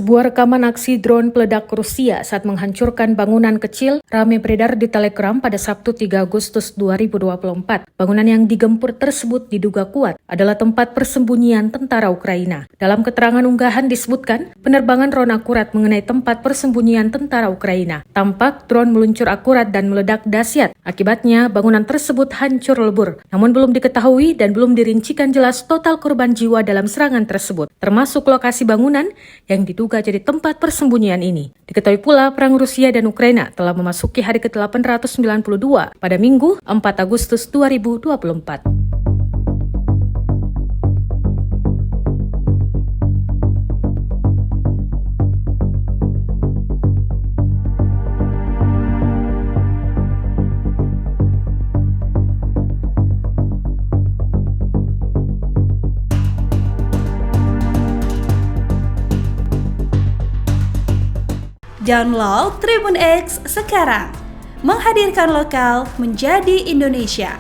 Sebuah rekaman aksi drone peledak Rusia saat menghancurkan bangunan kecil ramai beredar di Telegram pada Sabtu 3 Agustus 2024. Bangunan yang digempur tersebut diduga kuat adalah tempat persembunyian tentara Ukraina. Dalam keterangan unggahan disebutkan, penerbangan drone akurat mengenai tempat persembunyian tentara Ukraina. Tampak drone meluncur akurat dan meledak dahsyat. Akibatnya, bangunan tersebut hancur lebur. Namun belum diketahui dan belum dirincikan jelas total korban jiwa dalam serangan tersebut, termasuk lokasi bangunan yang diduga jadi tempat persembunyian ini. Diketahui pula perang Rusia dan Ukraina telah memasuki hari ke-892 pada Minggu 4 Agustus 2024. Download Tribun X sekarang, menghadirkan lokal menjadi Indonesia.